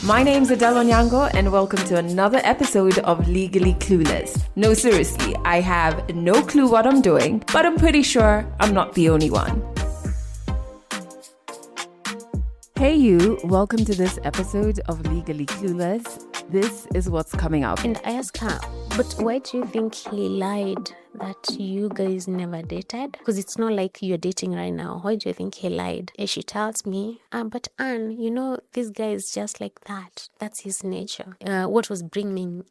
My name's Adelle Onyango, and welcome to another episode of Legally Clueless. No, seriously, I have no clue what I'm doing, but I'm pretty sure I'm not the only one. Hey you, welcome to this episode of Legally Clueless. This is what's coming up. And I asked her, but why do you think he lied that you guys never dated? Because it's not like you're dating right now. Why do you think he lied? And she tells me, but Anne, this guy is just like that. That's his nature. What was bringing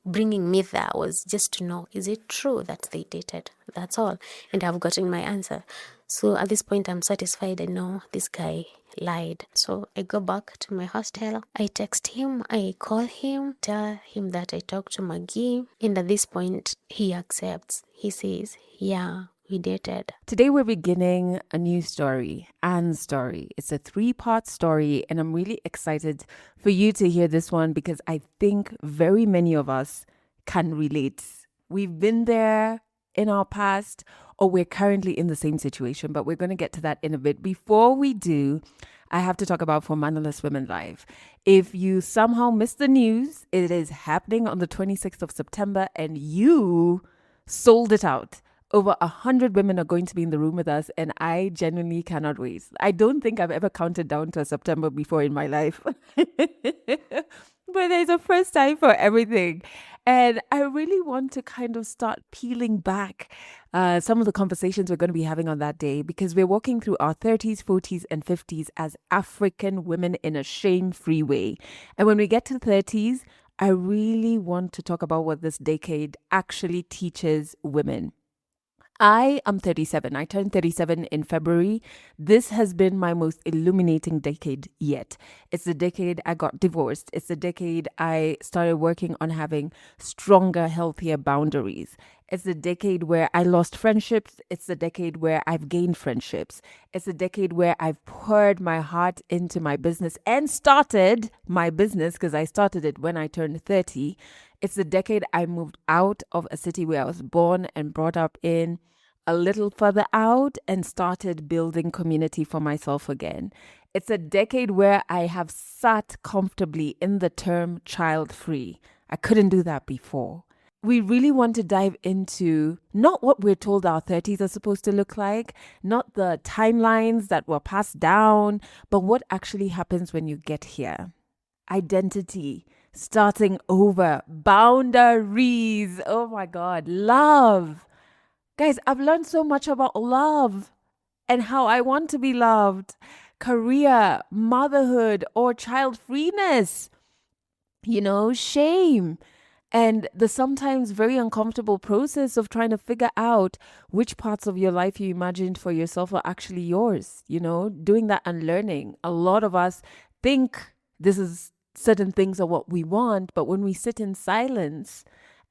me there was just to know, is it true that they dated? That's all. And I've gotten my answer. So at this point, I'm satisfied. I know this guy lied. So I go back to my hostel. I text him. I call him, tell him that I talked to Maggie. And at this point, he accepts. He says, yeah, we dated. Today we're beginning a new story, Anne's story. It's a 3-part story, and I'm really excited for you to hear this one because I think very many of us can relate. We've been there in our past, or we're currently in the same situation, but we're going to get to that in a bit. Before we do, I have to talk about For Mannerless Women Live. If you somehow missed the news, it is happening on the 26th of September, and you sold it out. Over 100 women are going to be in the room with us, and I genuinely cannot wait. I don't think I've ever counted down to a September before in my life. But there's a first time for everything. And I really want to kind of start peeling back some of the conversations we're going to be having on that day, because we're walking through our 30s, 40s, and 50s as African women in a shame-free way. And when we get to 30s, I really want to talk about what this decade actually teaches women. I am 37. I turned 37 in February. This has been my most illuminating decade yet. It's the decade I got divorced. It's the decade I started working on having stronger, healthier boundaries. It's the decade where I lost friendships. It's the decade where I've gained friendships. It's the decade where I've poured my heart into my business and started my business, because I started it when I turned 30. It's the decade I moved out of a city where I was born and brought up in, a little further out, and started building community for myself again. It's a decade where I have sat comfortably in the term child-free. I couldn't do that before. We really want to dive into not what we're told our 30s are supposed to look like, not the timelines that were passed down, but what actually happens when you get here. Identity, starting over, boundaries, oh my God, love. Guys, I've learned so much about love and how I want to be loved, career, motherhood, or child-freeness, shame, and the sometimes very uncomfortable process of trying to figure out which parts of your life you imagined for yourself are actually yours, doing that unlearning. A lot of us think certain things are what we want, but when we sit in silence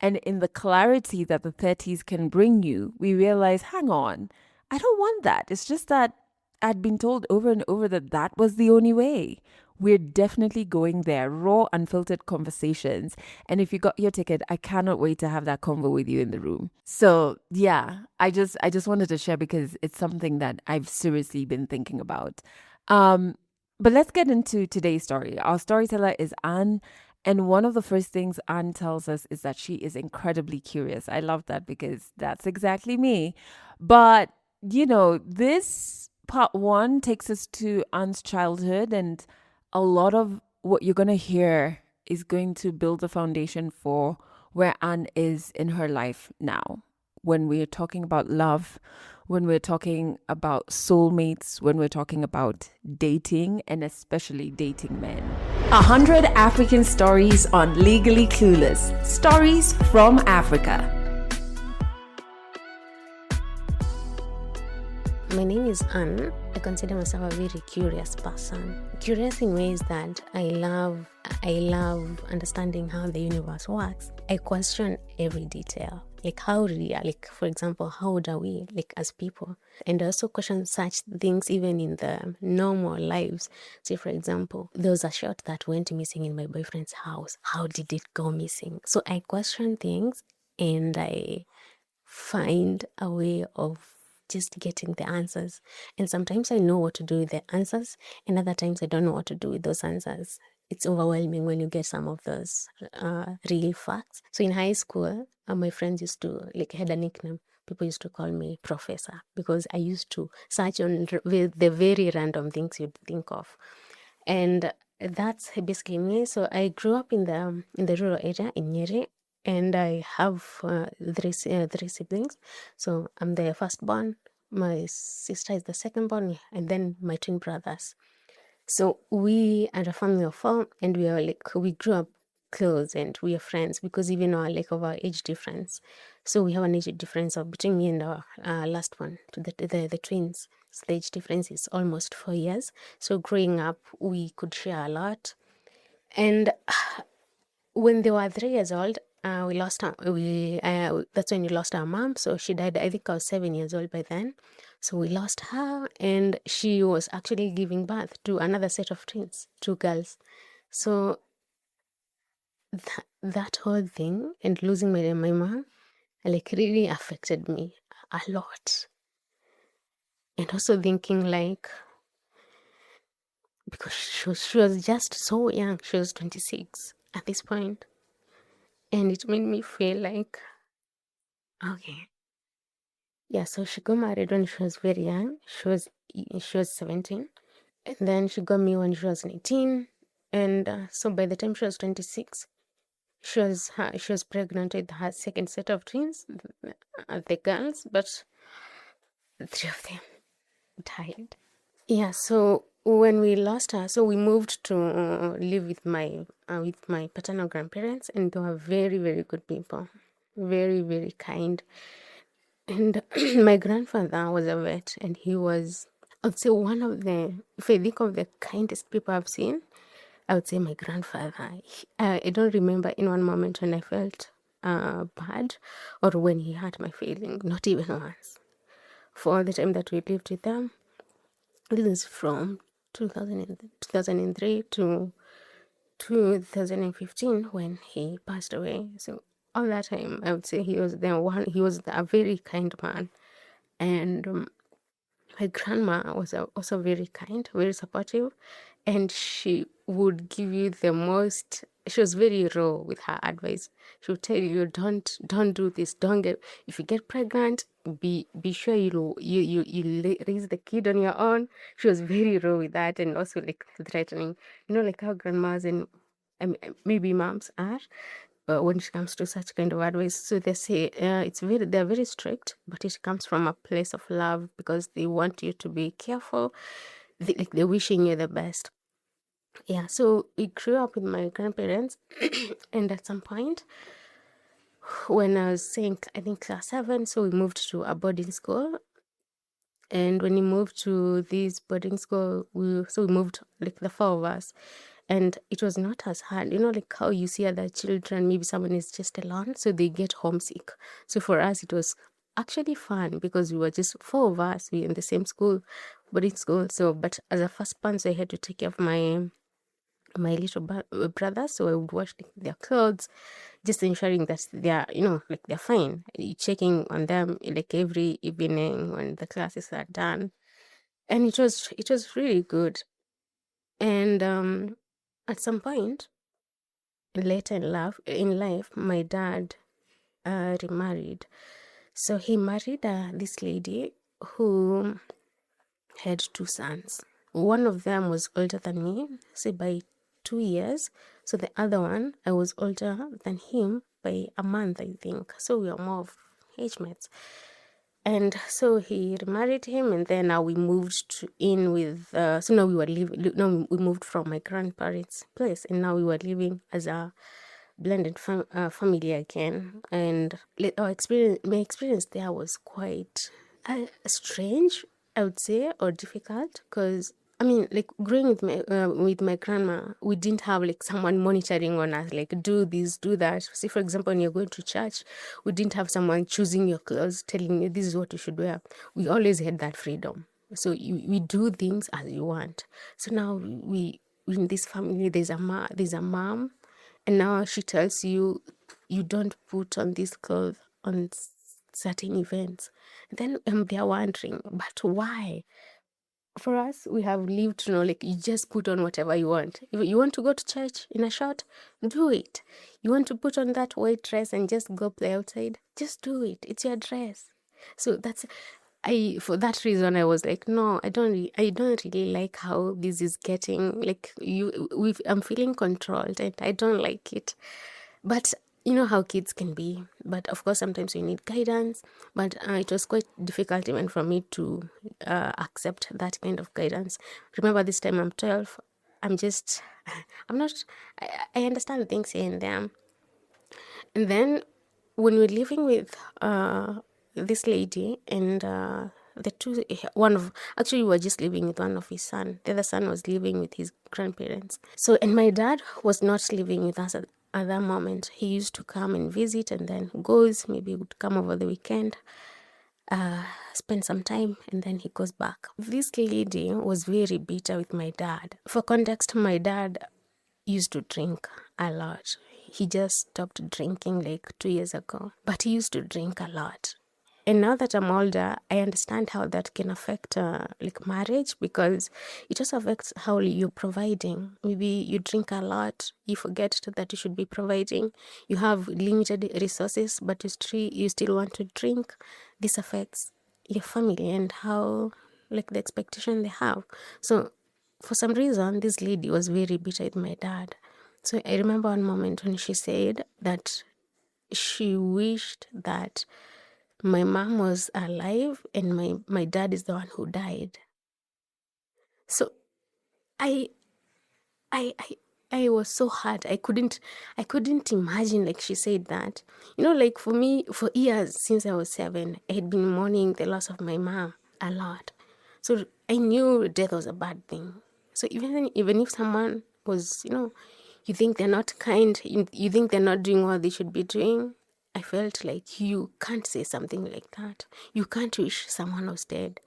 and in the clarity that the 30s can bring you, we realize, hang on, I don't want that. It's just that I'd been told over and over that was the only way. We're definitely going there, raw, unfiltered conversations. And if you got your ticket, I cannot wait to have that convo with you in the room. So yeah, I just wanted to share because it's something that I've seriously been thinking about. But let's get into today's story. Our storyteller is Anne. And one of the first things Anne tells us is that she is incredibly curious. I love that because that's exactly me. But, this part 1 takes us to Anne's childhood, and a lot of what you're going to hear is going to build the foundation for where Anne is in her life now. When we're talking about love, when we're talking about soulmates, when we're talking about dating, and especially dating men. 100 African stories on Legally Clueless. Stories from Africa. My name is Anne. I consider myself a very curious person. Curious in ways that I love understanding how the universe works. I question every detail. Like how real, for example, how old are we, as people? And I also question such things even in the normal lives. Say, for example, there was a shot that went missing in my boyfriend's house. How did it go missing? So I question things and I find a way of just getting the answers. And sometimes I know what to do with the answers, and other times I don't know what to do with those answers. it's overwhelming when you get some of those real facts. So in high school, my friends used to, like, had a nickname. People used to call me Professor because I used to search on the very random things you'd think of. And that's basically me. So I grew up in the rural area in Nyeri, and I have three siblings. So I'm the firstborn, my sister is the secondborn, and then my twin brothers. So we are a family of four, and we grew up close, and we are friends because even of our age difference. So we have an age difference of between me and our last one, to the twins. So the age difference is almost 4 years. So growing up, we could share a lot. And when they were 3 years old, we lost our, we that's when we lost our mom. So she died. I think I was 7 years old by then. So we lost her, and she was actually giving birth to another set of twins, two girls. So that whole thing and losing my mom, like, really affected me a lot. And also thinking, like, because she was just so young, she was 26 at this point, and it made me feel like, okay, yeah. So she got married when she was very young. She was 17, and then she got me when she was 19, and so by the time she was 26, she was pregnant with her second set of twins, the girls, but three of them died. Yeah, so when we lost her, so we moved to live with my paternal grandparents, and they were very, very good people, very, very kind. And my grandfather was a vet, and he was, I'd say, one of the, if I think of the kindest people I've seen, I would say my grandfather. I don't remember in one moment when I felt bad or when he hurt my feeling, not even once. For all the time that we lived with them, this is from 2003 to 2015 when he passed away. So all that time, I would say he was a very kind man. And my grandma was also very kind, very supportive, and she would give you the most. She was very raw with her advice. She would tell you, don't do this. Don't get, if you get pregnant, be sure you raise the kid on your own. She was very raw with that, and also, like, threatening. Like how grandmas and maybe moms are. But when it comes to such kind of advice, so they say they're very strict, but it comes from a place of love because they want you to be careful. They're wishing you the best. Yeah, so we grew up with my grandparents, and at some point, when I was saying, I think class 7, so we moved to a boarding school. And when we moved to this boarding school, we moved, like, the four of us, and it was not as hard. Like how you see other children, maybe someone is just alone, so they get homesick. So for us, it was actually fun because we were just four of us. We in the same school, boarding school. So, but as a first parent, so I had to take care of my little brothers. So I would wash their clothes, just ensuring that they're, like, they're fine. Checking on them, like, every evening when the classes are done, and it was really good. And at some point later in life, my dad remarried. So he married this lady who had two sons. One of them was older than me, say by 2 years. So the other one, I was older than him by a month, I think. So we are more of age mates. And so he remarried him, and then now we moved in with. So now we were living. No, we moved from my grandparents' place, and now we were living as a blended family again. And my experience there was quite strange, I would say, or difficult, because I mean, like, growing with my grandma, we didn't have, like, someone monitoring on us, like, do this, do that. See, for example, when you're going to church, we didn't have someone choosing your clothes, telling you this is what you should wear. We always had that freedom. So we do things as you want. So now we in this family, there's a mom, and now she tells you, you don't put on this clothes on certain events. Then they're wondering, but why? for us, we have lived to know, like, you just put on whatever you want. If you want to go to church in a short, do it. You want to put on that white dress and just go play outside, just do it. It's your dress. So that's, for that reason, I was like, no, I don't really like how this is getting, like, I'm feeling controlled and I don't like it. But you know how kids can be. But of course, sometimes you need guidance. But it was quite difficult even for me to accept that kind of guidance. Remember, this time I'm 12. I'm just, I'm not, I understand things here and there. And then when we're living with this lady and the two, actually, we were just living with one of his son. The other son was living with his grandparents. So, and my dad was not living with us at that moment. He used to come and visit and then goes, maybe would come over the weekend, spend some time, and then he goes back. This lady was very bitter with my dad. For context, my dad used to drink a lot. He just stopped drinking like 2 years ago, but he used to drink a lot. And now that I'm older, I understand how that can affect like marriage, because it also affects how you're providing. Maybe you drink a lot, you forget that you should be providing. You have limited resources, but you still want to drink. This affects your family and how, like, the expectation they have. So for some reason, this lady was very bitter with my dad. So I remember one moment when she said that she wished that my mom was alive and my dad is the one who died. So I I I I was so hurt. I couldn't imagine, like, she said that. Like, for me, for years since I was 7, I had been mourning the loss of my mom a lot. So I knew death was a bad thing. So even if someone was, you think they're not kind, you think they're not doing what they should be doing, I felt like you can't say something like that. You can't wish someone was dead.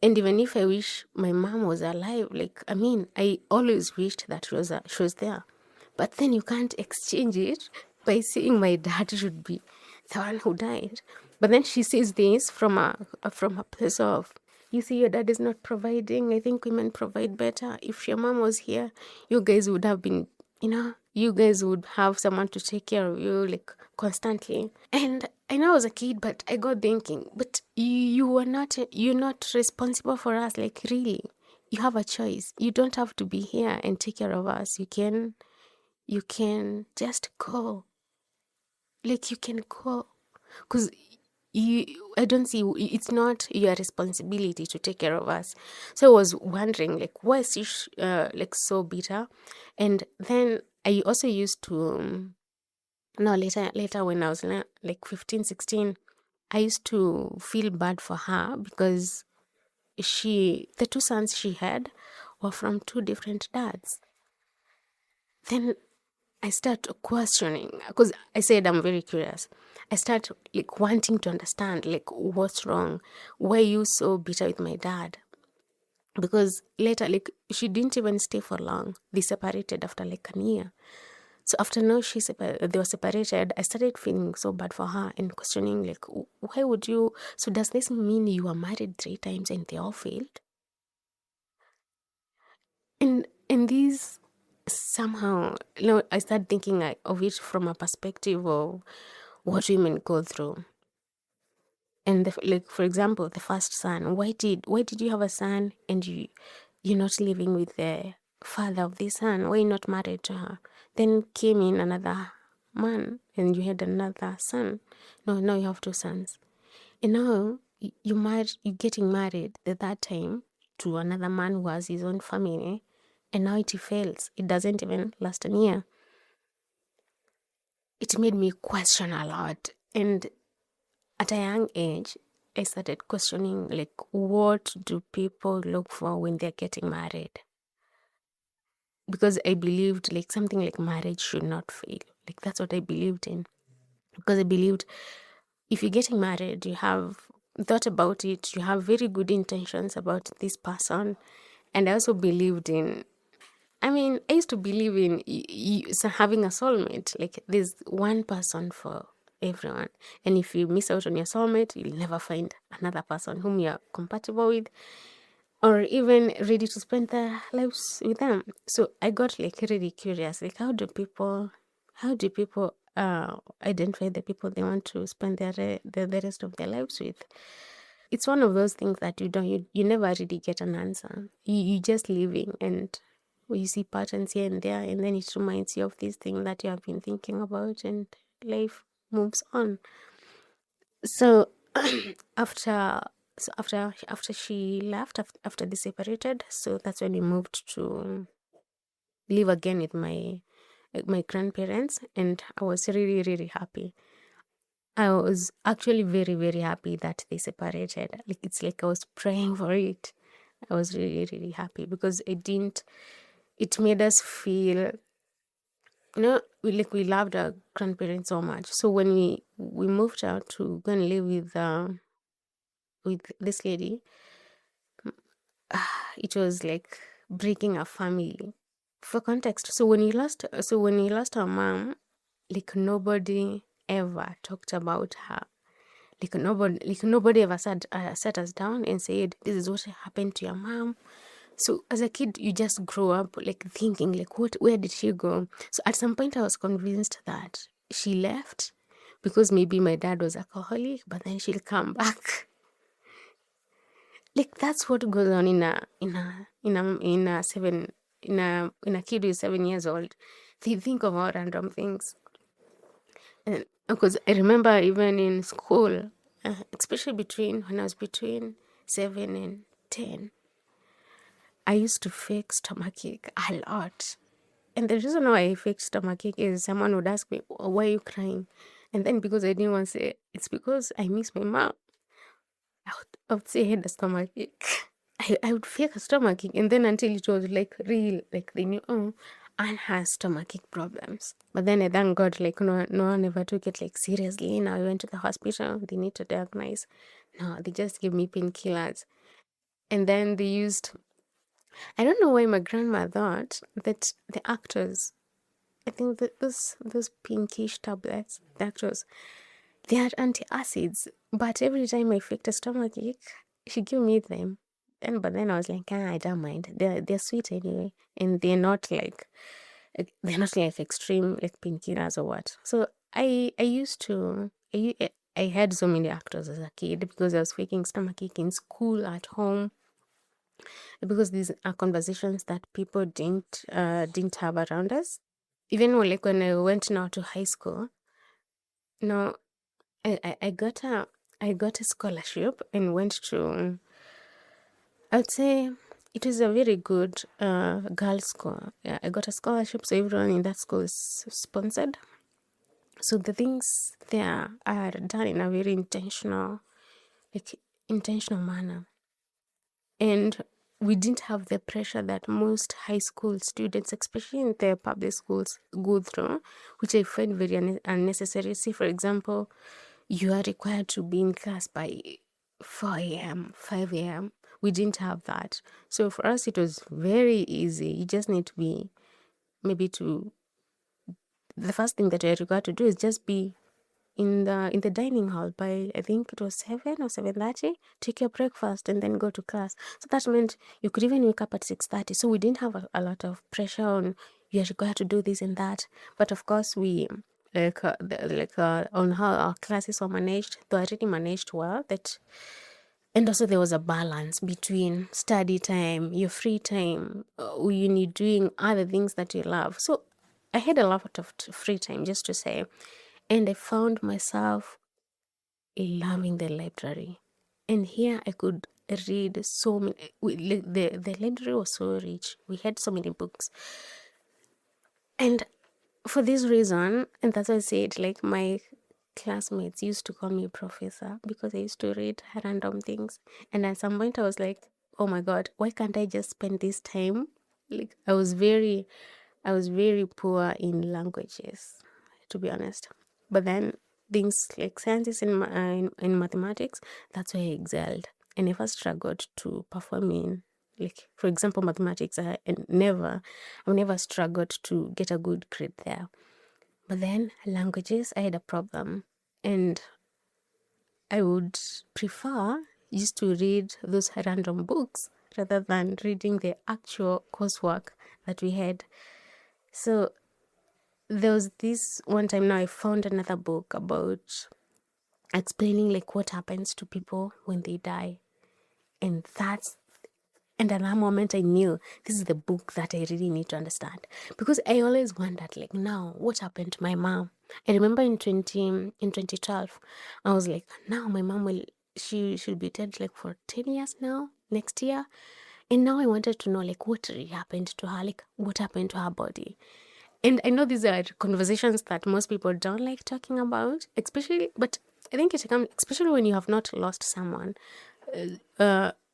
And even if I wish my mom was alive, like, I mean, I always wished that she was there. But then you can't exchange it by saying my dad should be the one who died. But then she says this from a place of, you see, your dad is not providing. I think women provide better. If your mom was here, you guys would have been, you guys would have someone to take care of you, like, constantly. And I know I was a kid, but I got thinking, but you're not responsible for us. Like, really, you have a choice. You don't have to be here and take care of us. You can just go. Like, you can go. Because I don't see, it's not your responsibility to take care of us. So I was wondering, like, why is she like so bitter? And then I also used to, no, later when I was like 15, 16, I used to feel bad for her because the two sons she had were from two different dads. Then I start questioning, because I said I'm very curious. I start, like, wanting to understand, like, what's wrong? Why are you so bitter with my dad? Because later, like, she didn't even stay for long. They separated after like a year. So after now they were separated, I started feeling so bad for her and questioning, like, why would you? So does this mean you were married 3 times and they all failed? And these somehow, I started thinking of it from a perspective of what women go through. And like, for example, the first son, why did you have a son and you're not living with the father of this son? Why you not married to her? Then came in another man and you had another son. No, now you have 2 sons. And now you're getting married the third time to another man who has his own family, and now it fails. It doesn't even last a year. It made me question a lot. And at a young age, I started questioning, like, what do people look for when they're getting married? Because I believed, like, something like marriage should not fail. Like, that's what I believed in. Because I believed if you're getting married, you have thought about it, you have very good intentions about this person. And I also believed in, I used to believe in having a soulmate. Like, there's one person for everyone. And if you miss out on your soulmate, you'll never find another person whom you're compatible with. or even ready to spend their lives with them. So I got like really curious, like how do people identify the people they want to spend the rest of their lives with? It's one of those things that you never really get an answer. You just living, and you see patterns here and there, and then it reminds you of this thing that you have been thinking about, and life moves on. So after after she left, after they separated, so that's when we moved to live again with my grandparents, and I was really, really happy. I was actually very, very happy that they separated. Like, it's like I was praying for it. I was really, really happy because it made us feel, we loved our grandparents so much. So when we moved out to go and live with this lady, it was like breaking a family. For context, so when we lost our mom, like nobody ever talked about her. Like nobody ever sat us down and said, "This is what happened to your mom." So as a kid, you just grow up like thinking, like, where did she go? So at some point, I was convinced that she left because maybe my dad was alcoholic, but then she'll come back. Like that's what goes on in a kid who's 7 years old. They think of all random things. And because I remember even in school, especially when I was between 7 and 10, I used to fake stomachache a lot. And the reason why I faked stomachache is someone would ask me, Why are you crying?" And then because I didn't want to say, it's because I miss my mom, I would say I had a stomachache. I would fake a stomachache, and then until it was like real, like they knew, oh, Anne has stomachache problems. But then I thank God, like no one ever took it like seriously. Now I went to the hospital, they need to diagnose. No, they just give me painkillers. And then they used, I don't know why my grandma thought that the actors, I think that those pinkish tablets, the actors, they are antacids. But every time I faked a stomachache, she gave me them. But then I was like, I don't mind. They're sweet anyway, and they're not like extreme like painkillers or what. So I used to I had so many actors as a kid because I was faking stomachache in school, at home, because these are conversations that people didn't have around us. Even when I went now to high school, no, I got a scholarship and went to, I'd say it was a very good girls' school. Yeah, I got a scholarship, so everyone in that school is sponsored. So the things there are done in a very intentional manner. And we didn't have the pressure that most high school students, especially in the public schools, go through, which I find very unnecessary. See, for example, you are required to be in class by 4 a.m., 5 a.m. We didn't have that. So for us, it was very easy. You just need to be, maybe the first thing that you're required to do is just be in the dining hall by, I think it was 7 or 7:30. Take your breakfast and then go to class. So that meant you could even wake up at 6:30. So we didn't have a lot of pressure on you're required to do this and that. But of course, we on how our classes were managed, they were really managed well. And also there was a balance between study time, your free time, you need doing other things that you love. So I had a lot of free time, just to say, and I found myself loving the library. And here I could read so many. The library was so rich. We had so many books, and for this reason, and that's why I said, like, my classmates used to call me professor because I used to read random things. And at some point, I was like, oh my God, why can't I just spend this time? Like, I was very poor in languages, to be honest. But then things like sciences in mathematics, that's where I excelled. I never struggled to perform in, like, for example, mathematics. I've never struggled to get a good grade there. But then languages, I had a problem, and I would prefer used to read those random books rather than reading the actual coursework that we had. So there was this one time now I found another book about explaining like what happens to people when they die. And at that moment I knew this is the book that I really need to understand, because I always wondered like, now what happened to my mom. I remember in 2012 I was like, now my mom she'll be dead like for 10 years now next year. And now I wanted to know like what really happened to her, like what happened to her body. And I know these are conversations that most people don't like talking about, especially, but I think it comes, especially when you have not lost someone.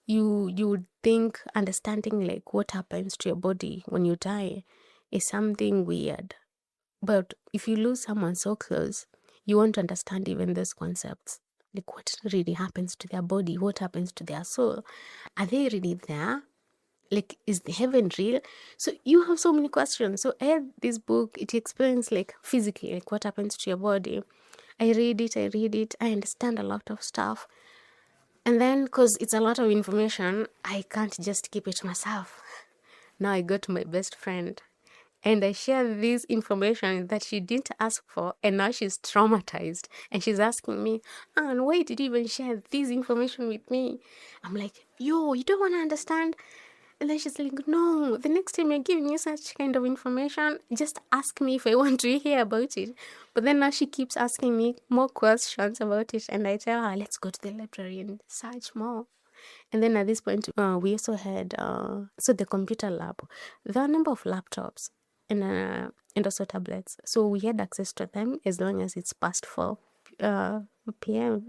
You would think understanding like what happens to your body when you die is something weird. But if you lose someone so close, you want to understand even those concepts. Like what really happens to their body, what happens to their soul. Are they really there? Like, is the heaven real? So you have so many questions. So I had this book, it explains like physically like what happens to your body. I read it, I understand a lot of stuff. And then because it's a lot of information, I can't just keep it to myself. Now I go to my best friend and I share this information that she didn't ask for, and now she's traumatized and she's asking me, Anne, why did you even share this information with me? I'm like, yo, you don't want to understand? And then she's like, no, the next time you're giving me such kind of information, just ask me if I want to hear about it. But then now she keeps asking me more questions about it. And I tell her, let's go to the library and search more. And then at this point, we also had, so the computer lab, there are a number of laptops and also tablets. So we had access to them as long as it's past 4 p.m.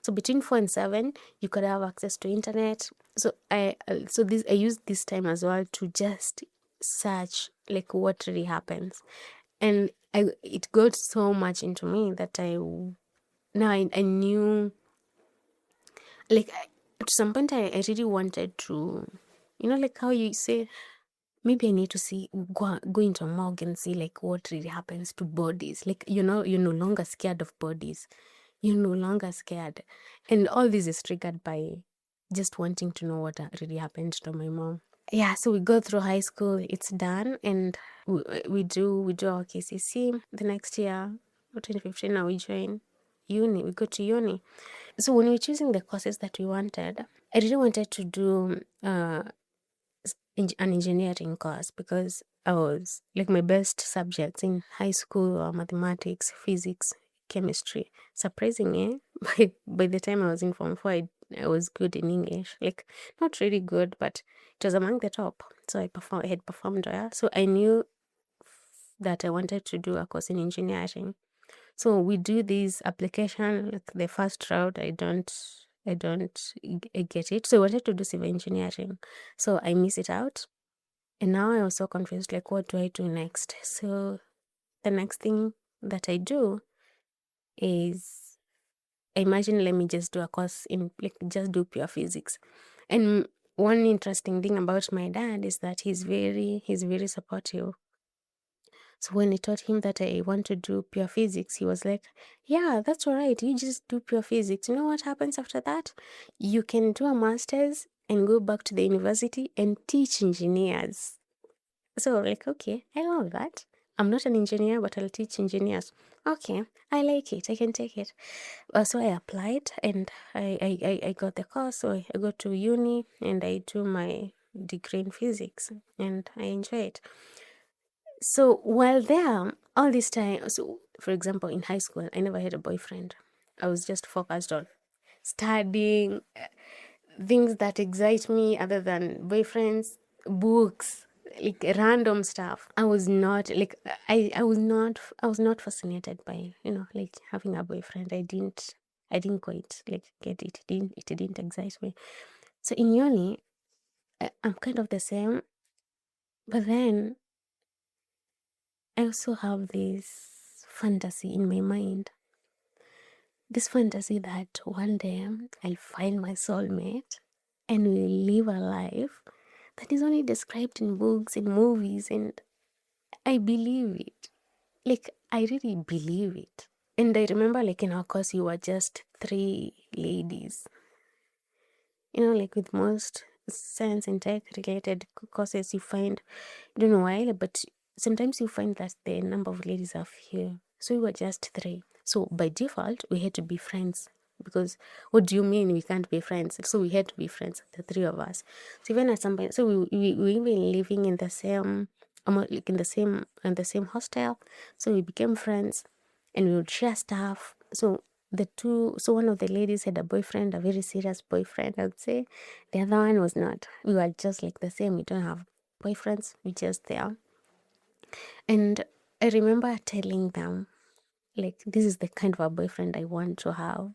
So between 4 and 7, you could have access to internet. So I used this time as well to just search like what really happens. And it got so much into me that I knew, like to some point I really wanted to, like how you say, maybe I need to go into a morgue and see like what really happens to bodies. Like, you're no longer scared of bodies. You're no longer scared. And all this is triggered by just wanting to know what really happened to my mom. Yeah, so we go through high school, it's done, and we do our KCC. The next year, 2015, now we join uni. We go to uni. So when we were choosing the courses that we wanted, I really wanted to do an engineering course, because I was like, my best subjects in high school were mathematics, physics, chemistry. Surprisingly, by the time I was in Form 4, I was good in English. Like, not really good, but it was among the top. So I had performed well. So I knew that I wanted to do a course in engineering. So we do this application, like the first route, I don't get it. So I wanted to do civil engineering. So I miss it out. And now I was so confused, like, what do I do next? So the next thing that I do is, I imagine, let me just do a course in, like, just do pure physics. And one interesting thing about my dad is that he's very supportive. So when I told him that I want to do pure physics, he was like, yeah, that's all right. You just do pure physics. You know what happens after that? You can do a master's and go back to the university and teach engineers. So like, okay, I love that. I'm not an engineer, but I'll teach engineers. Okay, I like it. I can take it. So I applied and I got the course. So I go to uni and I do my degree in physics and I enjoy it. So while there, all this time, so for example, in high school, I never had a boyfriend. I was just focused on studying, things that excite me other than boyfriends, books, like random stuff. I was not like, I was not fascinated by, like having a boyfriend. I didn't quite like get it. It didn't excite me. So in uni, I'm kind of the same, but then I also have this fantasy in my mind. This fantasy that one day I'll find my soulmate and we'll live a life that is only described in books and movies, and I believe it. Like, I really believe it. And I remember, like, in our course, you were just 3 ladies. Like with most science and tech related courses, you find, I don't know why, but sometimes you find that the number of ladies are few. So we were just three. So by default, we had to be friends. Because what do you mean we can't be friends? So we had to be friends, the three of us. So even at some point, so we even living in the same, like in the same hostel. So we became friends, and we would share stuff. So one of the ladies had a boyfriend, a very serious boyfriend, I'd say. The other one was not. We were just like the same. We don't have boyfriends. We just there. And I remember telling them, like, this is the kind of a boyfriend I want to have.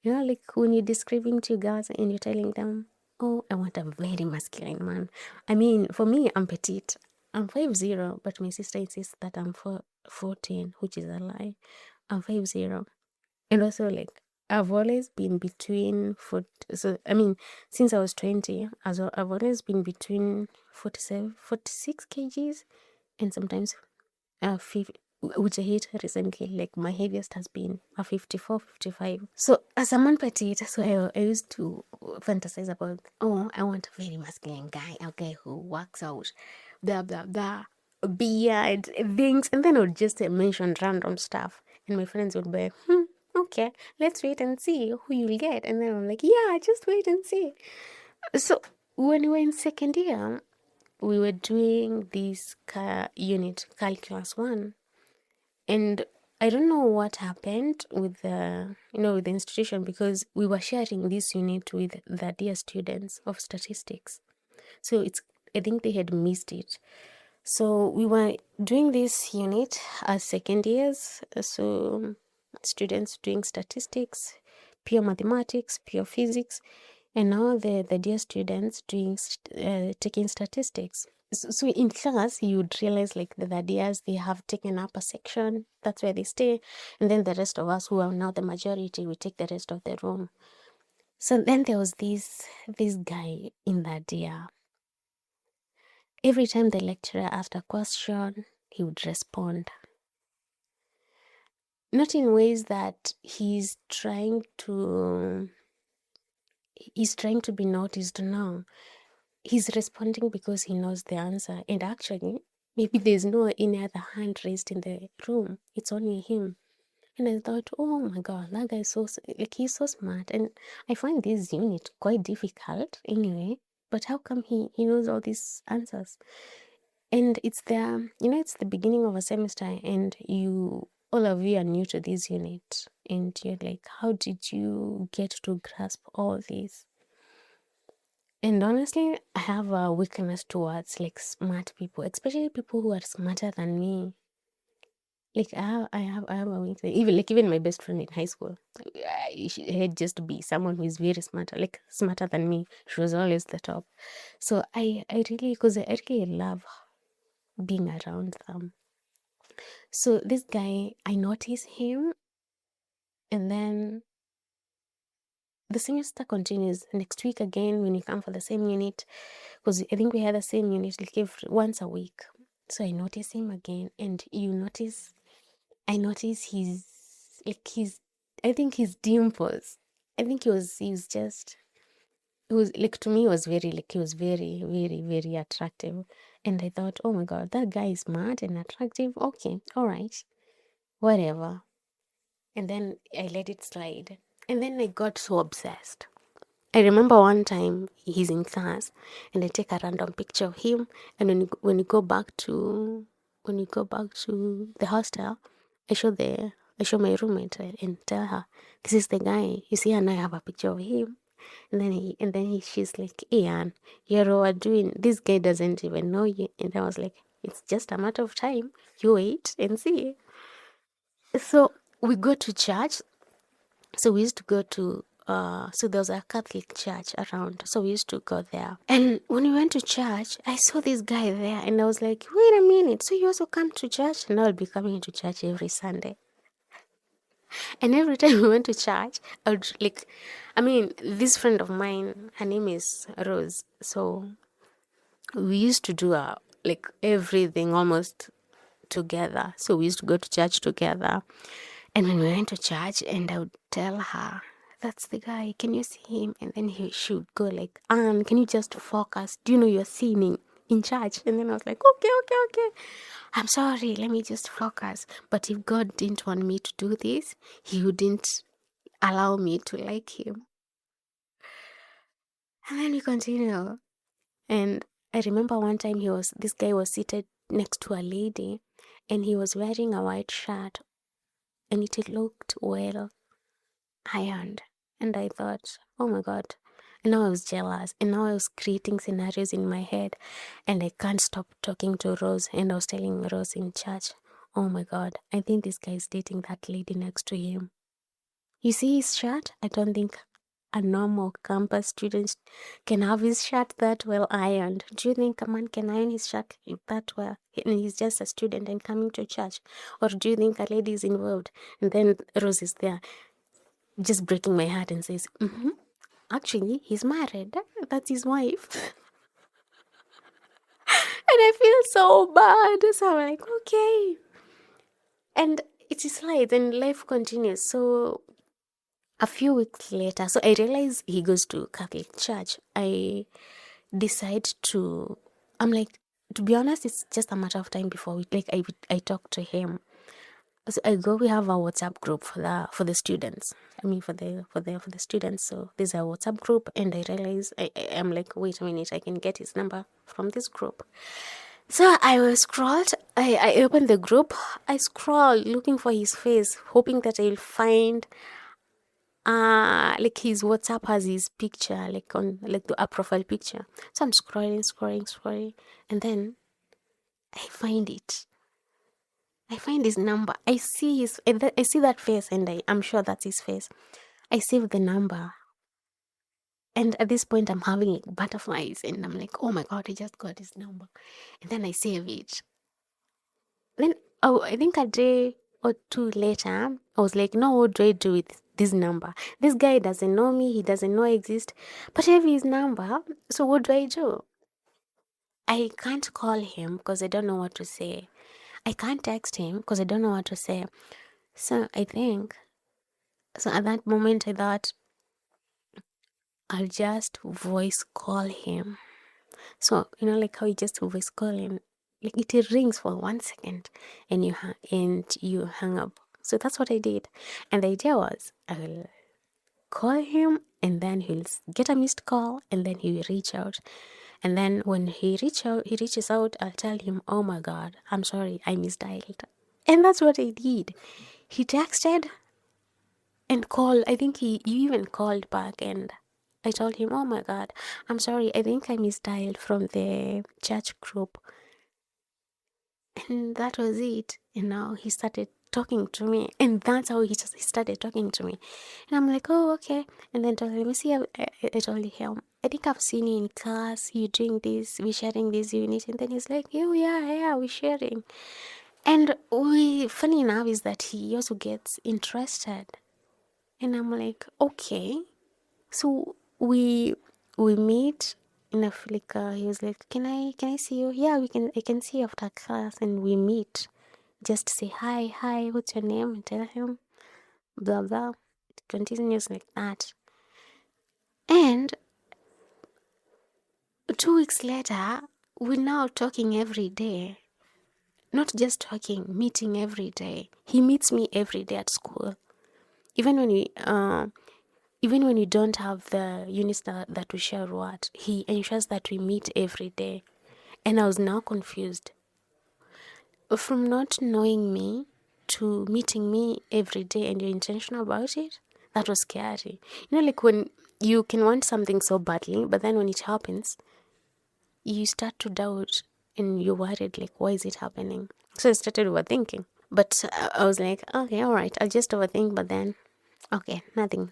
Like when you're describing to girls and you're telling them, oh, I want a very masculine man. I mean, for me, I'm petite. I'm 5'0", but my sister insists that I'm 14, which is a lie. I'm 5'0". And also, like, I've always been between so I mean, since I was 20, I've always been between 46 kgs, and sometimes 50, which I hit recently. Like my heaviest has been a 54, 55. So as a man petite, so I used to fantasize about, oh, I want a very masculine guy, a guy who works out, blah blah blah, beard, things, and then I would just mention random stuff, and my friends would be, okay, let's wait and see who you'll get, and then I'm like, yeah, just wait and see. So when we were in second year, we were doing this unit, calculus 1, and I don't know what happened with the institution, because we were sharing this unit with the dear students of statistics. So I think they had missed it. So we were doing this unit as second years, so students doing statistics, pure mathematics, pure physics, and now the dear students doing taking statistics. So in class, you would realize like the ideas, they have taken up a section. That's where they stay, and then the rest of us, who are now the majority, we take the rest of the room. So then there was this guy in that year. Every time the lecturer asked a question, he would respond. Not in ways that he's trying to be noticed, no. He's responding because he knows the answer. And actually, maybe there's no any other hand raised in the room. It's only him. And I thought, oh my God, that guy is like, he's so smart. And I find this unit quite difficult anyway. But how come he knows all these answers? And it's it's the beginning of a semester, and all of you are new to this unit. And you're like, how did you get to grasp all this? And honestly, I have a weakness towards like smart people, especially people who are smarter than me. Like I have a weakness. Even my best friend in high school, she had just to be someone who is very smart, like smarter than me. She was always the top. So I really, because I really love being around them. So this guy, I notice him, and then the semester continues next week again when you come for the same unit, because I think we had the same unit like once a week. So I notice him again, and I notice I think his dimples. I think he was like, to me, it was very, like, he was very, very, very attractive. And I thought, oh my God, that guy is smart and attractive. Okay, all right, whatever. And then I let it slide. And then I got so obsessed. I remember one time he's in class, and I take a random picture of him. And when you go back to the hostel, I show my roommate, and tell her, this is the guy. You see, and I have a picture of him. And then she's like, Ian, you're overdoing. This guy doesn't even know you. And I was like, it's just a matter of time. You wait and see. So we go to church. So we used to go to so there was a Catholic church around, so we used to go there. And when we went to church, I saw this guy there, and I was like, wait a minute, so you also come to church? And I'll be coming to church every Sunday. And every time we went to church, I would like, I mean, this friend of mine, her name is Rose. So we used to do like everything almost together. So we used to go to church together. And when we went to church, and I would tell her that's the guy. Can you see him? And then she would go like, Anne, can you just focus? Do you know you're sinning in church? And then I was like, okay, okay, okay. I'm sorry. Let me just focus. But if God didn't want me to do this, he wouldn't allow me to like him. And then we continue. And I remember one time this guy was seated next to a lady and he was wearing a white shirt and it looked well ironed. And I thought, oh my God. And now I was jealous. And now I was creating scenarios in my head. And I can't stop talking to Rose. And I was telling Rose in church, oh my God, I think this guy is dating that lady next to him. You see his shirt? I don't think a normal campus student can have his shirt that well ironed. Do you think a man can iron his shirt that well? And he's just a student and coming to church. Or do you think a lady is involved? And then Rose is there just breaking my heart and says, actually, he's married. That's his wife. And I feel so bad. So I'm like, okay. And it is light and life continues. So a few weeks later, so I realize he goes to Catholic church. I decide to, I'm like, to be honest, it's just a matter of time before I talk to him. So we have a WhatsApp group for the students. I mean for the students. So there's a WhatsApp group and I realize I'm like, wait a minute, I can get his number from this group. So I scrolled, I opened the group, I scrolled looking for his face, hoping that I'll find like his WhatsApp has his picture, like on like a profile picture. So I'm scrolling, and then I find it. I find his number. I see that face, and I'm sure that's his face. I save the number, and at this point, I'm having like butterflies, and I'm like, oh my God, I just got his number, and then I save it. Then, I think a day or two later, I was like, no, what do I do with this number? This guy doesn't know me, he doesn't know I exist, but I have his number, so what do I do? I can't call him because I don't know what to say. I can't text him because I don't know what to say. So at that moment, I thought I'll just voice call him. So, like how you just voice call him, like it rings for 1 second and you hang up. So that's what I did. And the idea was I will call him and then he'll get a missed call and then he will reach out. And then when he reaches out, I'll tell him, oh my God, I'm sorry, I misdialed. And that's what I did. He texted and called. I think he even called back and I told him, oh my God, I'm sorry, I think I misdialed from the church group. And that was it. And now he started talking to me. And that's how he started talking to me. And I'm like, oh, okay. And then let me see. I told him, I think I've seen you in class. You doing this. We sharing this unit. And then he's like, oh, yeah, we're sharing. And funny enough is that he also gets interested. And I'm like, okay. So we meet in a flicker. He was like, can I see you? Yeah, I can see you after class. And we meet just to say hi, what's your name? And tell him blah blah. It continues like that. And 2 weeks later, we're now talking every day. Not just talking, meeting every day. He meets me every day at school. Even when we don't have the units that we share what, he ensures that we meet every day. And I was now confused. From not knowing me to meeting me every day and you're intentional about it, that was scary. Like when you can want something so badly, but then when it happens, you start to doubt and you're worried, like, why is it happening? So I started overthinking. But I was like, okay, all right, I'll just overthink, but then, okay, nothing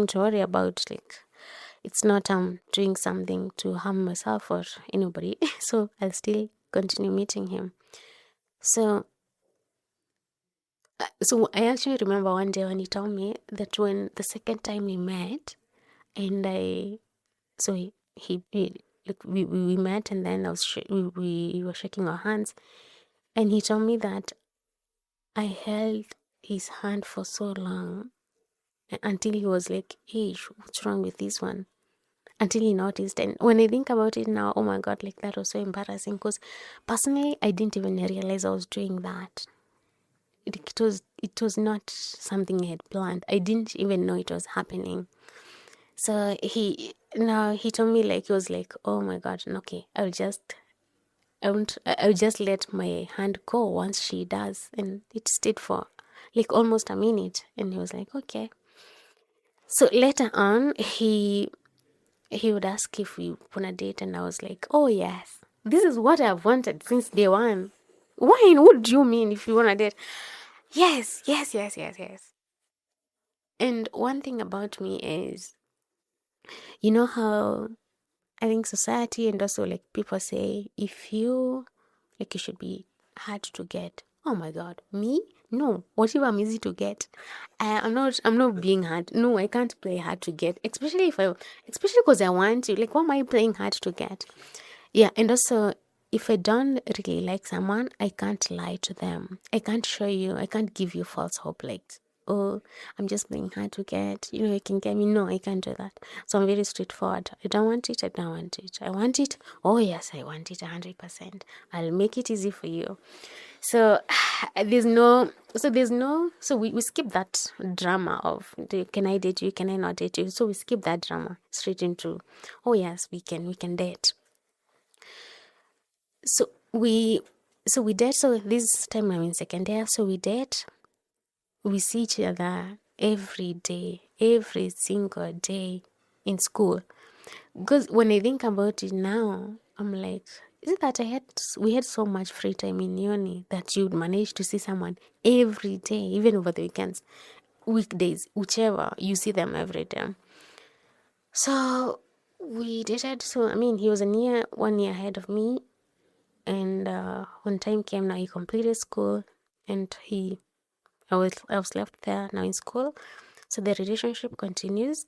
to worry about. Like, it's not doing something to harm myself or anybody. So I'll still continue meeting him. So I actually remember one day when he told me that when the second time we met, and we met, and then we were shaking our hands, and he told me that I held his hand for so long until he was like, hey, what's wrong with this one? Until he noticed. And when I think about it now, oh my God, like that was so embarrassing, because personally, I didn't even realize I was doing that. It was not something I had planned. I didn't even know it was happening. So he told me, like, he was like, oh my God, okay, I'll just let my hand go once she does. And it stayed for like almost a minute. And he was like, okay. So later on, he would ask if we want a date, and I was like, oh yes, this is what I've wanted since day one. Why? What do you mean if you want a date? Yes, yes, yes, yes, yes. And one thing about me is, you know how I think society and also like people say, if you like, you should be hard to get. Oh my God, me? No, whatever I'm easy to get. I'm not being hard. No, I can't play hard to get, especially because I want to. Like, what am I playing hard to get? Yeah, and also, if I don't really like someone, I can't lie to them. I can't give you false hope, like, oh, I'm just playing hard to get, you can get me. No, I can't do that. So I'm very straightforward. I don't want it, I don't want it. I want it, oh yes, I want it 100%. I'll make it easy for you. So so we skip that drama of can I date you, can I not date you? So we skip that drama straight into, oh yes, we can date. So we date. So this time I'm in second year. So we date. We see each other every day, every single day in school. Because when I think about it now, I'm like, is it that we had so much free time in uni that you'd manage to see someone every day, even over the weekends, weekdays, whichever, you see them every day. So we dated. So I mean, he was 1 year ahead of me. And when time came, now he completed school, and I was left there now in school. So the relationship continues,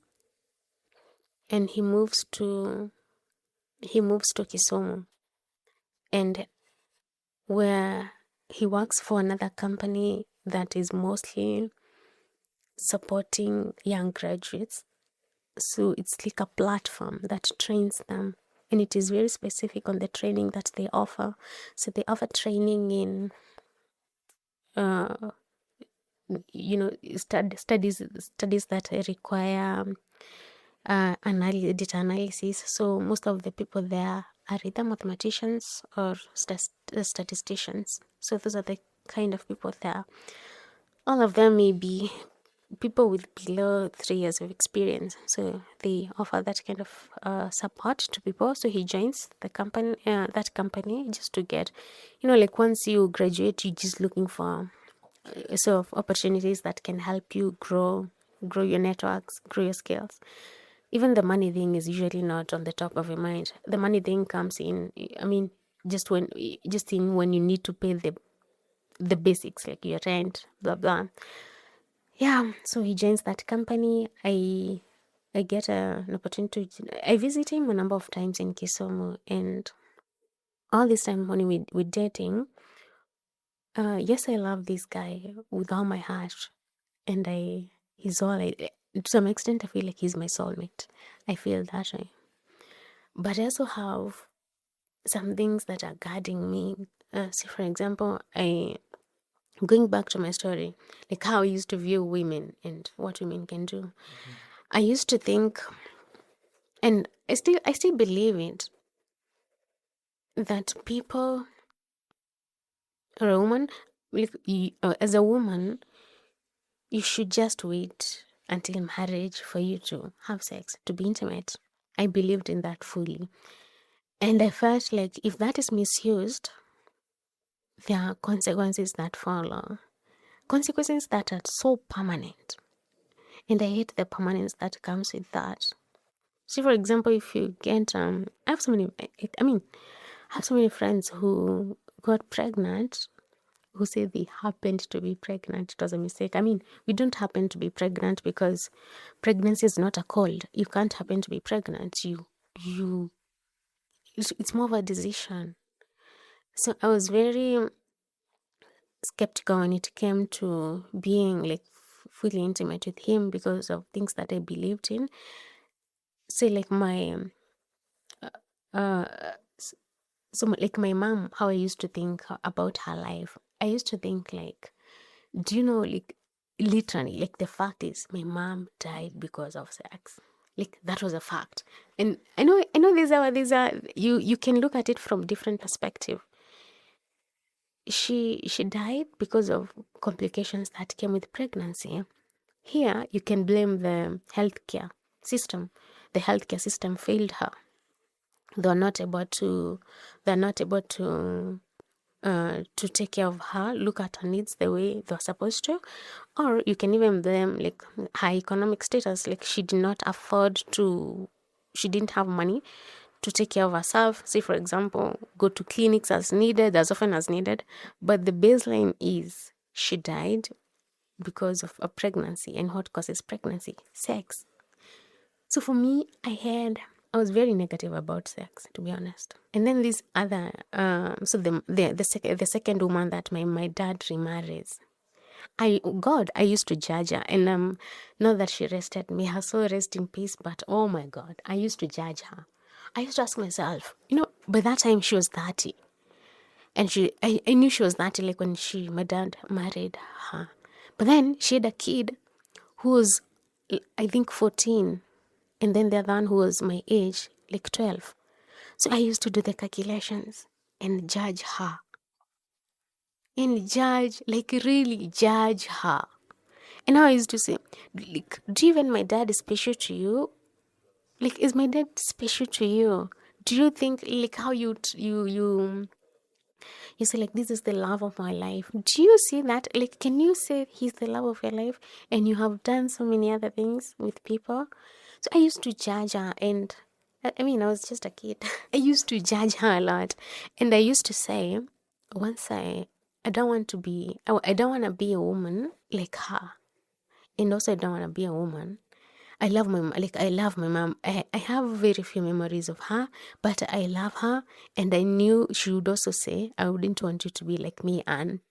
and he moves to Kisumu, and where he works for another company that is mostly supporting young graduates. So it's like a platform that trains them, and it is very specific on the training that they offer. So they offer training in uh, studies that require data analysis. So most of the people there are either mathematicians or statisticians. So those are the kind of people there. All of them may be people with below 3 years of experience. So they offer that kind of support to people. So he joins that company just to get, like once you graduate, you're just looking for sort of opportunities that can help you grow your networks, grow your skills. Even the money thing is usually not on the top of your mind. The money thing comes in, I mean, just when you need to pay the basics, like your rent, blah blah. Yeah, so he joins that company. I get an opportunity I visit him a number of times in Kisumu, and all this time when we're dating, yes, I love this guy with all my heart, and he's all to some extent I feel like he's my soulmate. I feel that way. But I also have some things that are guarding me. See, for example, going back to my story, like how I used to view women and what women can do. I used to think, and I still believe it, that people or a woman, like as a woman, you should just wait until marriage for you to have sex, to be intimate. I believed in that fully. And I felt like if that is misused, there are consequences that follow. Consequences that are so permanent. And I hate the permanence that comes with that. See, for example, if you get, I have so many, I mean, I have so many friends who got pregnant who say they happened to be pregnant. It was a mistake. I mean, we don't happen to be pregnant because pregnancy is not a cold. You can't happen to be pregnant. It's more of a decision. So I was very skeptical when it came to being like fully intimate with him because of things that I believed in. Say like my uh s- like my mom, how I used to think about her life. I used to think like, do you know, like literally, like the fact is my mom died because of sex. Like that was a fact. And I know these are you can look at it from different perspective. She died because of complications that came with pregnancy. Here you can blame the healthcare system. The healthcare system failed her. They're not able to they're not able to take care of her, look at her needs the way they're supposed to. Or you can even blame like her economic status, like she didn't have money to take care of herself. Say, for example, go to clinics as needed, as often as needed. But the baseline is she died because of a pregnancy. And what causes pregnancy? Sex. So for me, I was very negative about sex, to be honest. And then this other, so the second woman that my dad remarries, I used to judge her, and not that she rested, may her soul rest in peace, but oh my God, I used to judge her. I used to ask myself, by that time she was 30, and I knew she was 30 like when my dad married her. But then she had a kid who was, I think, 14, and then the other one who was my age, like 12. So I used to do the calculations and judge her, and judge, like really judge her. And I used to say, like, do even my dad is special to you? Like, is my dad special to you? Do you think like how you say like this is the love of my life? Do you see that? Like, can you say he's the love of your life and you have done so many other things with people? So I used to judge her, and I mean, I was just a kid. I used to judge her a lot, and I used to say, once I don't want to be, I don't want to be a woman like her, and also I don't want to be a woman. I love my mom. I have very few memories of her, but I love her, and I knew she would also say, I wouldn't want you to be like me, Anne.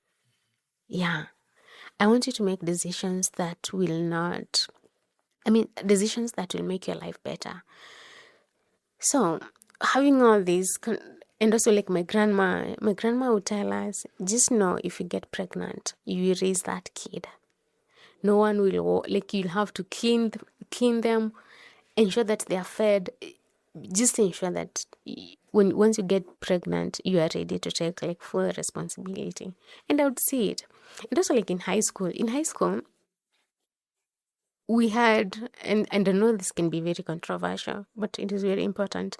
Yeah, I want you to make decisions that will not, I mean, decisions that will make your life better. So, having all these, and also like my grandma would tell us, just know if you get pregnant, you raise that kid. No one will, like, you'll have to clean them, ensure that they are fed. Just ensure that once you get pregnant, you are ready to take like full responsibility. And I would see it. And also like in high school. In high school, we had, and I know this can be very controversial, but it is very important.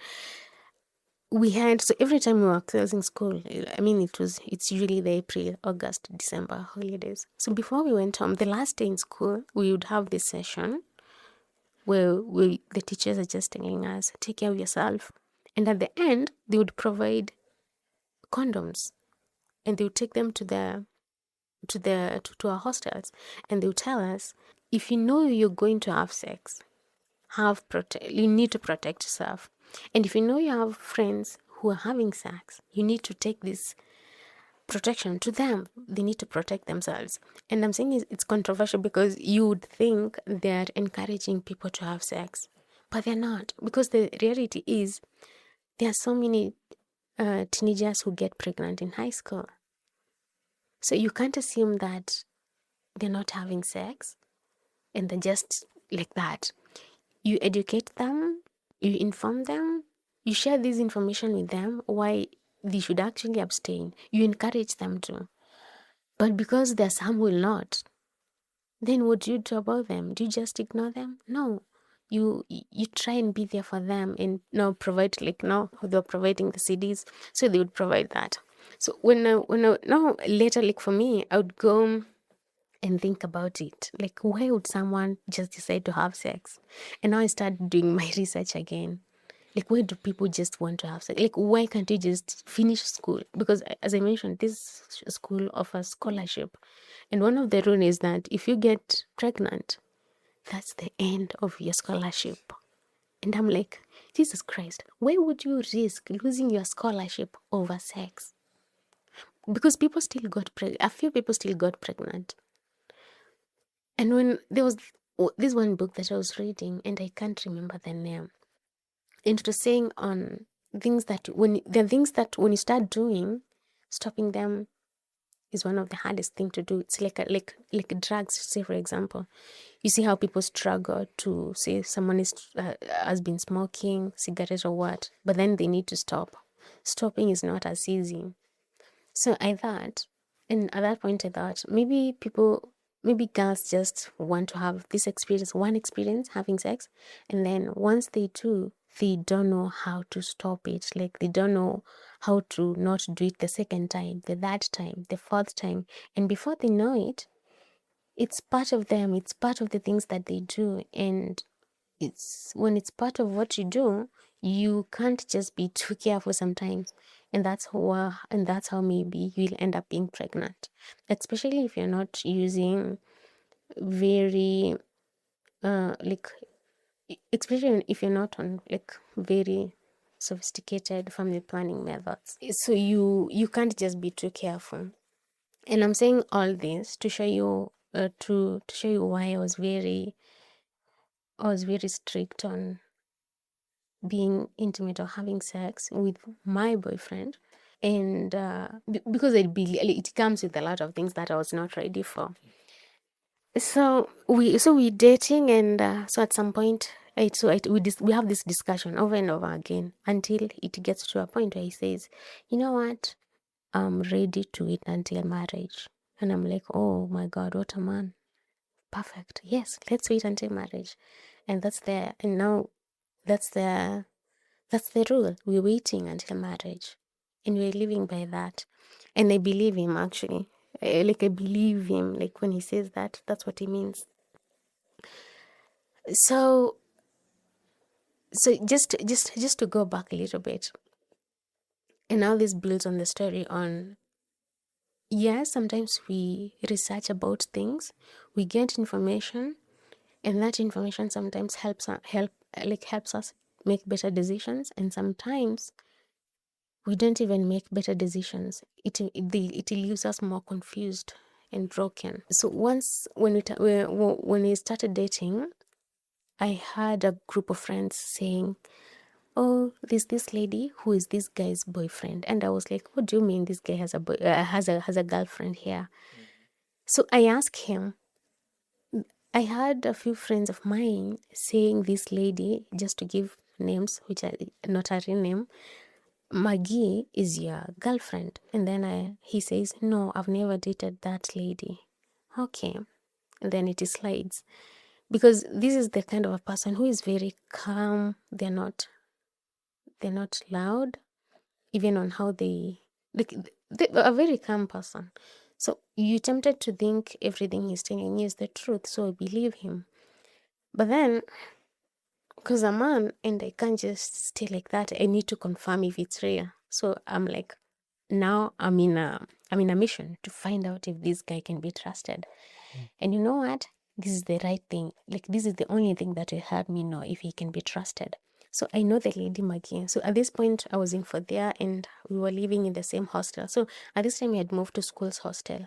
We had, so every time we were closing school, I mean, it's usually the April, August, December holidays. So before we went home, the last day in school, we would have this session where the teachers are just telling us, take care of yourself. And at the end, they would provide condoms, and they would take them to our hostels, and they would tell us, if you know you're going to have sex, you need to protect yourself. And if you know you have friends who are having sex, you need to take this protection to them. They need to protect themselves. And I'm saying it's controversial because you would think they're encouraging people to have sex, but they're not, because the reality is there are so many teenagers who get pregnant in high school. So you can't assume that they're not having sex and they're just like that. You educate them, you inform them, you share this information with them, why they should actually abstain. You encourage them to. But because there are some who will not, then what do you do about them? Do you just ignore them? No. You try and be there for them, and now provide, like now they're providing the CDs, so they would provide that. So now later, like for me, I would go and think about it. Like, why would someone just decide to have sex? And now I start doing my research again. Like, why do people just want to have sex? Like, why can't you just finish school? Because as I mentioned, this school offers scholarship. And one of the rules is that if you get pregnant, that's the end of your scholarship. And I'm like, Jesus Christ, why would you risk losing your scholarship over sex? Because people still got pregnant. A few people still got pregnant. And when there was this one book that I was reading, and I can't remember the name, and it was saying on things that when you start doing, stopping them is one of the hardest thing to do. It's like like drugs. Say for example, you see how people struggle to say someone has been smoking cigarette or what, but then they need to stop. Stopping is not as easy. So I thought, and at that point I thought maybe girls just want to have this experience, one experience having sex, and then once they do, they don't know how to stop it. Like they don't know how to not do it the second time, the third time, the fourth time, and before they know it, it's part of them. It's part of the things that they do, and it's when it's part of what you do, you can't just be too careful sometimes, and that's how maybe you'll end up being pregnant, especially if you're not using very like especially if you're not on like very sophisticated family planning methods. So you can't just be too careful. And I'm saying all this to show you to show you why I was very strict on being intimate or having sex with my boyfriend. And because it comes with a lot of things that I was not ready for. So we dating, and so at some point, we have this discussion over and over again until it gets to a point where he says, "You know what? I'm ready to wait until marriage." And I'm like, "Oh my God, what a man! Perfect. Yes, let's wait until marriage." And now that's the that's the rule. We're waiting until marriage, and we're living by that. And I believe him actually. I believe him. Like when he says that, that's what he means. So just to go back a little bit, and now this builds on the story on. Yes, sometimes we research about things, we get information, and that information sometimes helps us make better decisions, and sometimes we don't even make better decisions. It leaves us more confused and broken. So once when we started dating, I had a group of friends saying, "Oh, there's this lady who is this guy's boyfriend," and I was like, "What do you mean this guy has a girlfriend here?" So I asked him. I had a few friends of mine saying this lady, just to give names, which are not a real name, Maggie is your girlfriend. And then he says, "No, I've never dated that lady." Okay. And then it slides. Because this is the kind of a person who is very calm. They're not loud, even on how they are a very calm person. So you tempted to think everything he's telling you is the truth. So I believe him. But then, because I'm a man and I can't just stay like that, I need to confirm if it's real. So I'm like, now I'm in a mission to find out if this guy can be trusted. And you know what? This is the right thing. Like this is the only thing that will help me know if he can be trusted. So I know the lady Maggie. So at this point I was in for there and we were living in the same hostel. So at this time we had moved to school's hostel.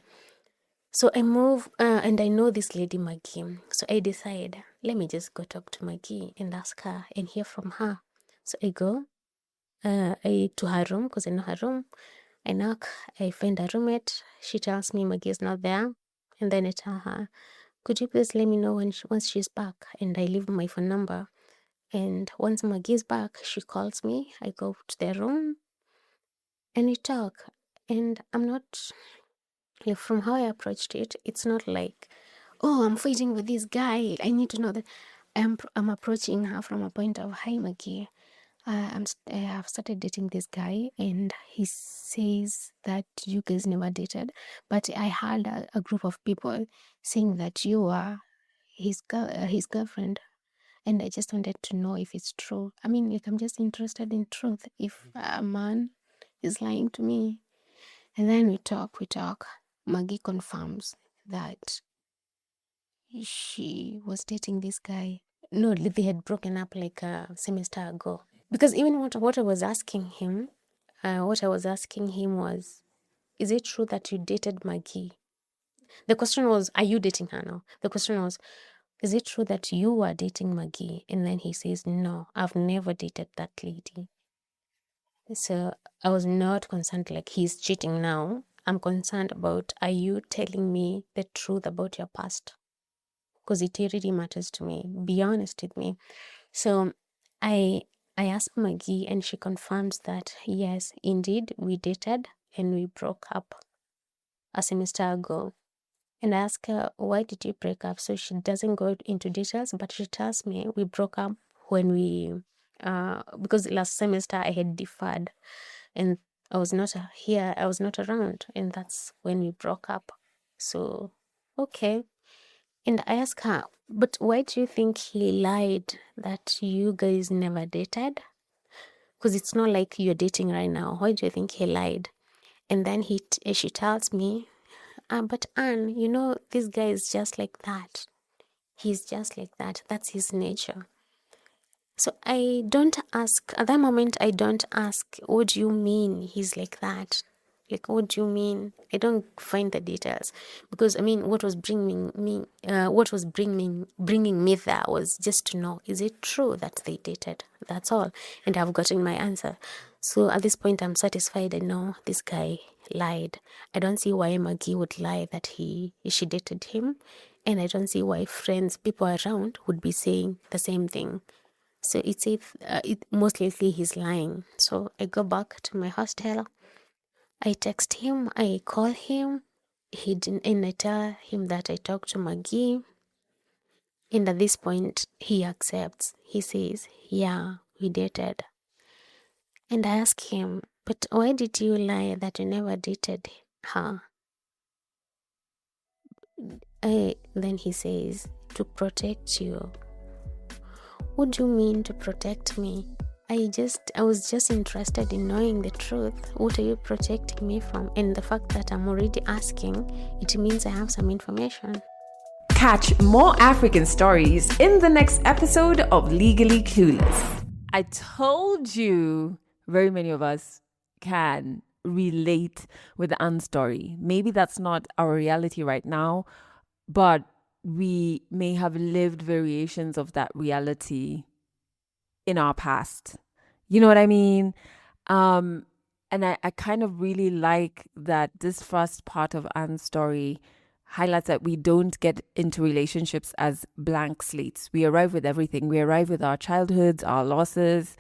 So I move and I know this lady Maggie. So I decide, let me just go talk to Maggie and ask her and hear from her. So I go to her room because I know her room. I knock, I find a roommate. She tells me Maggie is not there. And then I tell her, "Could you please let me know once she's back?" And I leave my phone number. And once Maggie is back, she calls me. I go to their room and we talk. And I'm not, like, from how I approached it, it's not like, "Oh, I'm fighting with this guy. I need to know that." I'm approaching her from a point of, "Hi, Maggie. I have started dating this guy, and he says that you guys never dated, but I heard a group of people saying that you are his girlfriend, and I just wanted to know if it's true. I mean, like, I'm just interested in truth. If a man is lying to me." And then we talk. Maggie confirms that she was dating this guy. No, they had broken up like a semester ago. Because even what I was asking him, was, "Is it true that you dated Maggie?" The question was, are you dating her now? The question was, is it true that you are dating Maggie? And then he says, no, I've never dated that lady. So I was not concerned like he's cheating now. I'm concerned about, are you telling me the truth about your past? Because it really matters to me. Be honest with me. So I asked Maggie and she confirms that yes, indeed, we dated and we broke up a semester ago. And I ask her, why did you break up? So she doesn't go into details, but she tells me we broke up when we, because last semester I had deferred and I was not here, I was not around, and that's when we broke up. So, okay. And I ask her, but why do you think he lied that you guys never dated? Because it's not like you're dating right now. Why do you think he lied? And then she tells me, but Anne, this guy is just like that. He's just like that. That's his nature. So I don't ask, at that moment, I don't ask, what do you mean he's like that? Like, what do you mean? I don't find the details because what was bringing me there was just to know, is it true that they dated? That's all, and I've gotten my answer. So at this point, I'm satisfied. I know this guy lied. I don't see why Maggie would lie that she dated him, and I don't see why people around would be saying the same thing. So it most likely he's lying. So I go back to my hostel. I text him, I call him, he didn't, and I tell him that I talked to Maggie. And at this point, he accepts. He says, yeah, we dated. And I ask him, but why did you lie that you never dated her? Then he says, to protect you. What do you mean to protect me? I was just interested in knowing the truth. What are you protecting me from? And the fact that I'm already asking, it means I have some information. Catch more African stories in the next episode of Legally Clueless. I told you very many of us can relate with Anne's story. Maybe that's not our reality right now, but we may have lived variations of that reality in our past. You know what I mean? And I kind of really like that this first part of Anne's story highlights that we don't get into relationships as blank slates. We arrive with everything. We arrive with our childhoods, our losses,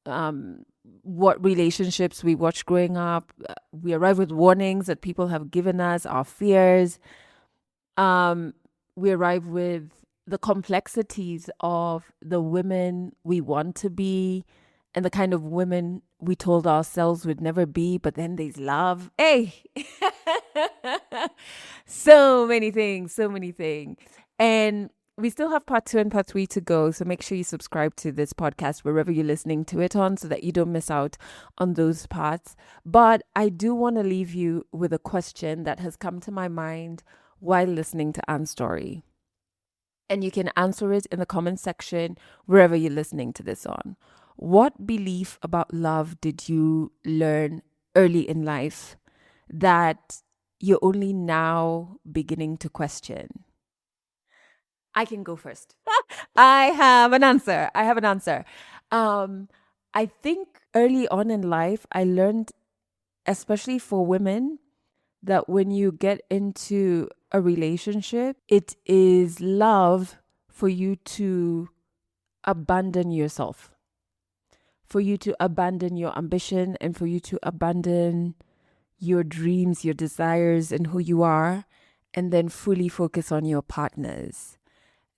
what relationships we watched growing up. We arrive with warnings that people have given us, our fears. We arrive with the complexities of the women we want to be and the kind of women we told ourselves would never be, but then there's love. Hey! So many things, so many things. And we still have part 2 and part 3 to go. So make sure you subscribe to this podcast wherever you're listening to it on so that you don't miss out on those parts. But I do want to leave you with a question that has come to my mind while listening to Anne's story. And you can answer it in the comment section wherever you're listening to this on. What belief about love did you learn early in life that you're only now beginning to question? I can go first. I have an answer. I think early on in life, I learned, especially for women, that when you get into a relationship, it is love for you to abandon yourself, for you to abandon your ambition, and for you to abandon your dreams, your desires, and who you are, and then fully focus on your partners.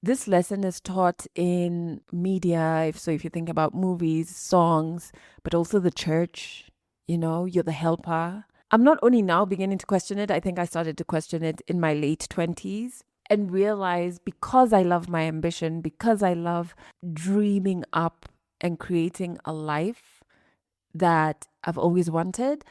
This lesson is taught in media. If you think about movies, songs, but also the church, you're the helper. I'm not only now beginning to question it, I think I started to question it in my late 20s and realize, because I love my ambition, because I love dreaming up and creating a life that I've always wanted,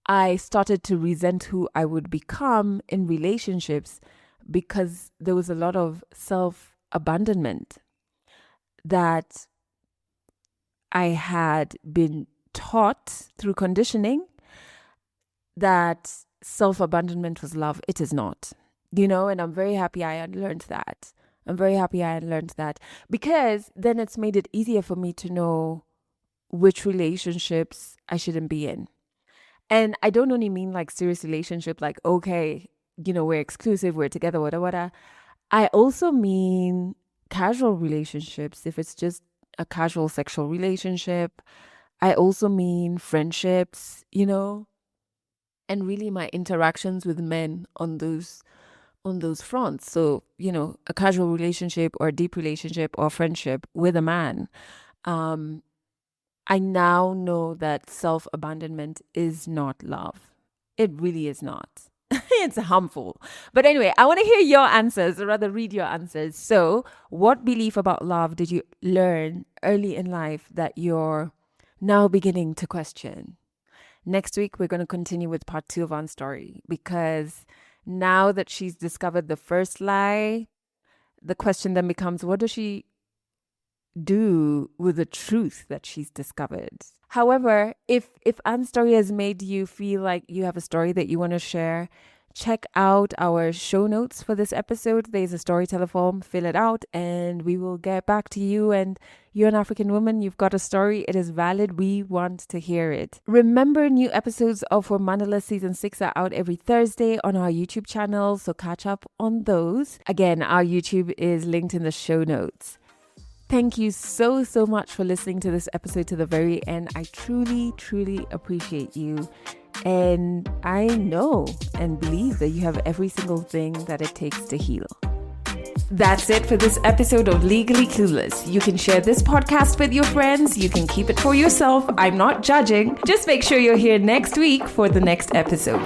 I started to resent who I would become in relationships because there was a lot of self-abandonment that I had been taught through conditioning, that self-abandonment was love. It is not, and I'm very happy I had learned that. Because then it's made it easier for me to know which relationships I shouldn't be in. And I don't only mean like serious relationship, like, okay, we're exclusive, we're together, whatever. I also mean casual relationships, if it's just a casual sexual relationship. I also mean friendships, and really my interactions with men on those fronts. So, a casual relationship or a deep relationship or friendship with a man. I now know that self-abandonment is not love. It really is not. It's harmful. But anyway, I want to hear your answers, or rather read your answers. So, what belief about love did you learn early in life that you're now beginning to question? Next week, we're going to continue with part 2 of Ann's story, because now that she's discovered the first lie, the question then becomes, what does she do with the truth that she's discovered? However, if Anne's story has made you feel like you have a story that you want to share, check out our show notes for this episode. There's a storyteller form, fill it out, and we will get back to you. And you're an African woman, you've got a story, it is valid, we want to hear it. Remember, new episodes of For Mannerless Season 6 are out every Thursday on our YouTube channel, so catch up on those. Again, our YouTube is linked in the show notes. Thank you so much for listening to this episode to the very end. I truly appreciate you. And I know and believe that you have every single thing that it takes to heal. That's it for this episode of Legally Clueless. You can share this podcast with your friends. You can keep it for yourself. I'm not judging. Just make sure you're here next week for the next episode.